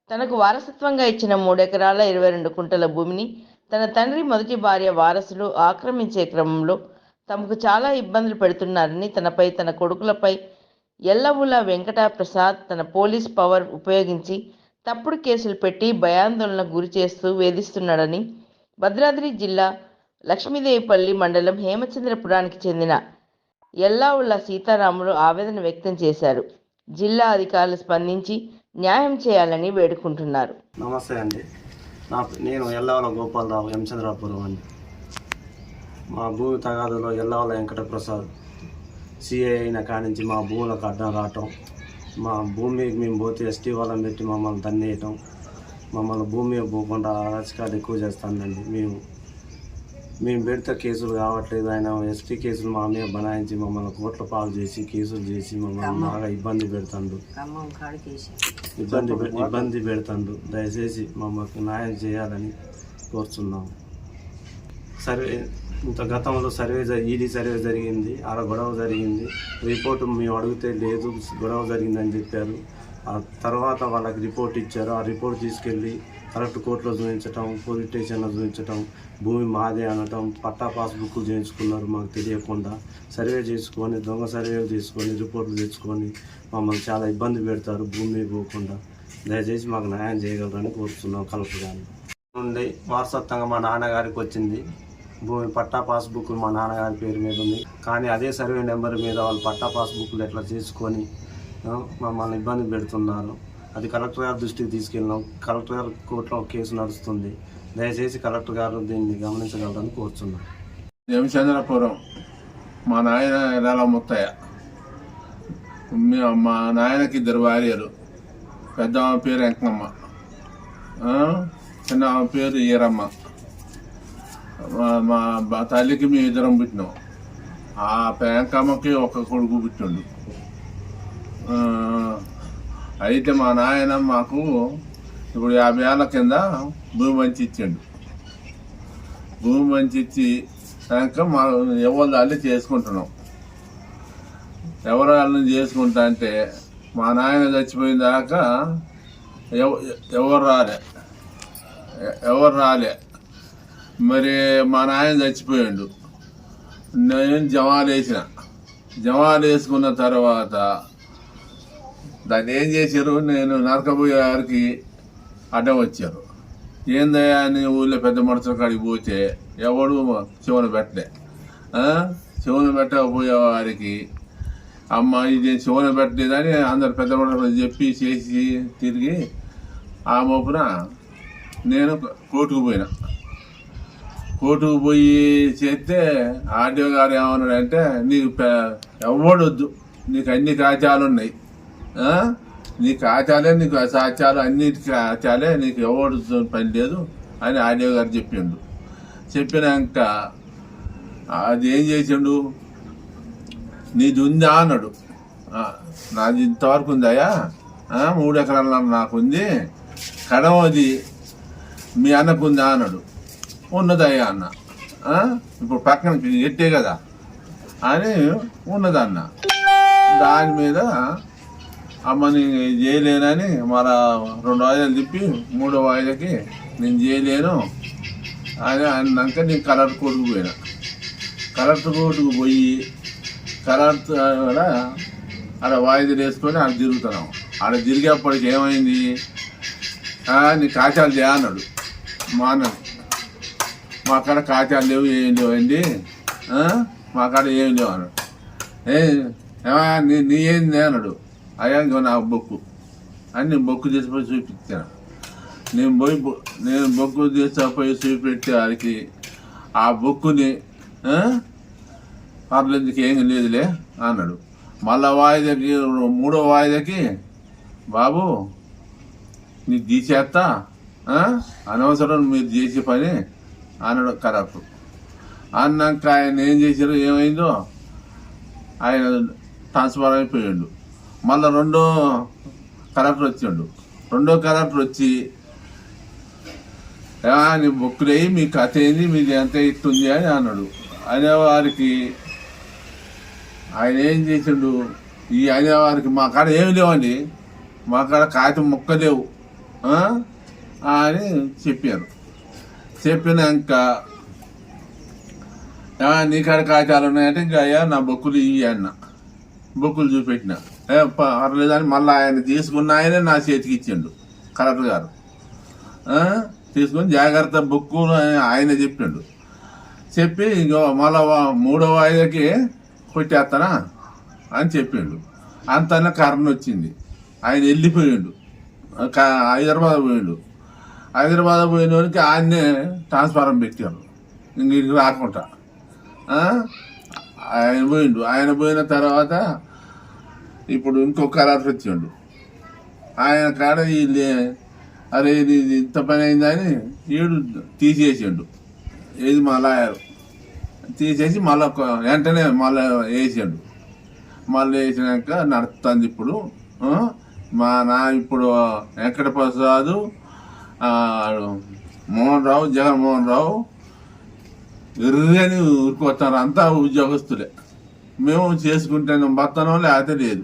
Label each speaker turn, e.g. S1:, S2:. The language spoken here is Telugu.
S1: తనకు వారసత్వంగా ఇచ్చిన 3 ఎకరాల 22 కుంటల భూమిని తన తండ్రి మొదటి భార్య వారసులు ఆక్రమించే క్రమంలో తమకు చాలా ఇబ్బందులు పెడుతున్నారని తనపై, తన కొడుకులపై ఎల్లవుల వెంకట ప్రసాద్ తన పోలీస్ పవర్ ఉపయోగించి తప్పుడు కేసులు పెట్టి భయాందోళనకు గురి చేస్తూ వేధిస్తున్నాడని భద్రాద్రి జిల్లా లక్ష్మీదేవిపల్లి మండలం హేమచంద్రపురానికి చెందిన ఎల్లావుల సీతారాములు ఆవేదన వ్యక్తం చేశారు. జిల్లా అధికారులు స్పందించి న్యాయం చేయాలని వేడుకుంటున్నారు.
S2: నమస్తే అండి. నేను ఎల్లావుల గోపాలరావు, హేమచంద్రాపురం అండి. మా భూమి తగాదులో ఎల్లావుల వెంకటప్రసాద్ సిఐ అయిన కానించి మా భూములకు అడ్డం రావటం, మా భూమికి మేము పోతే ఎస్టీ వాళ్ళని పెట్టి మమ్మల్ని తన్నేయటం, మమ్మల్ని భూమి పోకుండా అరాచకాలు ఎక్కువ చేస్తానండి. మేము పెడితే కేసులు కావట్లేదు. ఆయన ఎస్టీ కేసులు మా మీద బనాయించి మమ్మల్ని కోట్ల పాలు చేసి కేసులు చేసి మమ్మల్ని బాగా ఇబ్బంది పెడుతుండు. దయచేసి మమ్మల్ని న్యాయం చేయాలని కోరుతున్నాము. గతంలో ఈడీ సర్వే జరిగింది, ఆడ గొడవ జరిగింది. రిపోర్టు మేము అడిగితే లేదు, గొడవ జరిగిందని చెప్పారు. ఆ తర్వాత వాళ్ళకి రిపోర్ట్ ఇచ్చారు. ఆ రిపోర్ట్ తీసుకెళ్ళి కలెక్టర్ కోర్టులో చూపించటం, పోలీస్ స్టేషన్లో చూపించటం, భూమి మాదే అనటం, పట్టా పాస్బుక్ చేయించుకున్నారు మాకు తెలియకుండా. సర్వే చేసుకొని, దొంగ సర్వేలు తీసుకొని, రిపోర్ట్లు తెచ్చుకొని మమ్మల్ని చాలా ఇబ్బంది పెడతారు భూమి పోకుండా. దయచేసి మాకు న్యాయం చేయగలరని కోరుతున్నాం కలెక్టర్ గారిని. నుండి వారసత్వంగా మా నాన్నగారికి వచ్చింది భూమి. పట్టా పాస్బుక్ మా నాన్నగారి పేరు మీద ఉంది, కానీ అదే సర్వే నెంబర్ మీద వాళ్ళు పట్టా పాస్బుక్లు ఎట్లా చేసుకొని మమ్మల్ని ఇబ్బంది పెడుతున్నారు. అది కలెక్టర్ గారి దృష్టికి తీసుకెళ్ళినాం. కలెక్టర్ గారి కోర్టులో కేసు నడుస్తుంది. దయచేసి కలెక్టర్ గారు దీన్ని గమనించగలరని కోరుతున్నాం.
S3: హేమచంద్రపురం మా నాయన ఎలాల ముత్తయ్య. మా నాయనకి 2 భార్యలు. పెద్ద ఆమె పేరు వెంకమ్మ, చిన్న ఆమె పేరు ఈరమ్మ. మా తల్లికి మేము 2 పుట్టినాం. ఆ వెంకమ్మకి ఒక కొడుకు పుట్టిండు. అయితే మా నాయన మాకు ఇప్పుడు 50 ఏళ్ళ కింద భూమి మంచి ఇచ్చిండు. భూమి మంచి ఇచ్చి కనుక మా ఎవరి వాళ్ళు చేసుకుంటున్నాం. ఎవరి వాళ్ళని చేసుకుంటా అంటే మా నాయన చచ్చిపోయిన దాకా ఎవరు రాలే. మరి మా నాయన చచ్చిపోయాడు. నేను జమాలు వేసుకున్న తర్వాత దాన్ని ఏం చేశారు, నేను నరకబోయే వారికి అడ్డం వచ్చారు. ఏందయ్యా అని ఊళ్ళో పెద్ద మనుషుల కాడికి పోతే ఎవడు చెవును పెట్టకపోయే వారికి అమ్మ ఇది చెవును పెట్టలేదని అందరు పెద్ద మనుషులు చెప్పి చేసి తిరిగి ఆ మోపున నేను కోర్టుకు పోయి చేస్తే ఆర్డీఓ గారు ఏమన్నాడంటే, నీకు ఎవడొద్దు, నీకు అన్ని కాచాలు ఉన్నాయి, నీ కాచాలే, నీకు సాక్ష్యాలు అన్నిటి కాచాలే, నీకు ఎవడు పని లేదు అని ఆర్డీఓ గారు చెప్పిండు. చెప్పినాక అది ఏం చేసిండు, నీది ఉందా అన్నాడు. నాది ఇంతవరకు ఉందాయా, 3 ఎకరాల నాకుంది, కడమది మీ అన్నకుందా అన్నాడు. ఉన్నదయ్యా అన్న. ఇప్పుడు పక్కన ఎట్టే కదా అని ఉన్నదన్న. దాని మీద అమ్మని చేయలేనని మళ్ళా 2 వాయిదాలు తిప్పి 3వ వాయిదాకి నేను చేయలేను అని అన్నాక నేను కలెక్టర్ కోర్టుకు పోయి కలెక్టర్ ఆడ వాయిదాలు వేసుకొని ఆడ తిరుగుతున్నాం. ఆడ తిరిగేప్పటికి ఏమైంది, నీ కాచాలు చేయ అన్నాడు మా అన్నది. మా కాడ కాచాలు లేవు, ఏం లేవండి, మా కాడ ఏం లేవు అన్నాడు. నీ ఏంది అన్నాడు. అయ్యా నాకు బొక్కు అని బొక్కు తీసుకుపోయి చూపించాను. నేను బొక్కు తీసుకుపోయి చూపెట్టే వారికి ఆ బొక్కుని పర్లేదుకి ఏం లేదులే అన్నాడు. మళ్ళా వాయిదాకి 3వ వాయిదాకి బాబు నీకు తీసేస్తా, అనవసరం మీరు చేసే పని అన్నాడు కలెక్టర్. అన్నాక ఆయన ఏం చేశారు, ఏమైందో ఆయన ట్రాన్స్ఫర్ అయిపోయాడు. మళ్ళీ 2వ కలెక్టర్ వచ్చిండు. 2వ కలెక్టర్ వచ్చి నీ బుక్కులేయి, మీ కథ ఏంది, మీది ఎంత ఇస్తుంది అని అన్నాడు. అనేవారికి ఆయన ఏం చేసిండు, ఈ అనేవారికి మా కాడ ఏమి లేవండి, మా కాడ కాగితం ముక్క లేవు, ఆ? అని చెప్పారు. చెప్పినాక నీకాడ కాగితాలు ఉన్నాయంటే ఇంకా అయ్యా నా బొక్కులు ఇవి అన్న. బొక్కులు చూపెట్టిన పర్లేదని మళ్ళీ ఆయన తీసుకున్న ఆయనే నా చేతికి ఇచ్చిండు కలెక్టర్ గారు. తీసుకొని జాగ్రత్త బుక్కులు ఆయన చెప్పిండు. చెప్పి ఇంకో మళ్ళా 3వ వాయిదాకి కొట్టేస్తానా అని చెప్పిండు. అంతన్నా కరోనా వచ్చింది. ఆయన వెళ్ళిపోయిండు, హైదరాబాద్ పోయిండు. హైదరాబాద్ పోయినోనికి ఆయన్నే ట్రాన్స్ఫారం పెట్టారు ఇంక రాకుండా. ఆయన పోయిండు. ఆయన పోయిన తర్వాత ఇప్పుడు ఇంకో కలెక్టర్ వచ్చిండు. ఆయన కాడ అరే ఇది ఇంత పని అయిందని ఈడు తీసేసిండు. ఏది మా లాయర్ తీసేసి మళ్ళీ వెంటనే మళ్ళీ వేసాడు. మళ్ళీ వేసినాక నడుస్తుంది ఇప్పుడు. ఇప్పుడు వెంకటప్రసాద్, మోహన్ రావు, జగన్మోహన్ రావు ఎర్రని ఊరుకొస్తారు. అంతా ఉద్యోగస్తులే. మేము చేసుకుంటే బతనం లేకపోతే లేదు.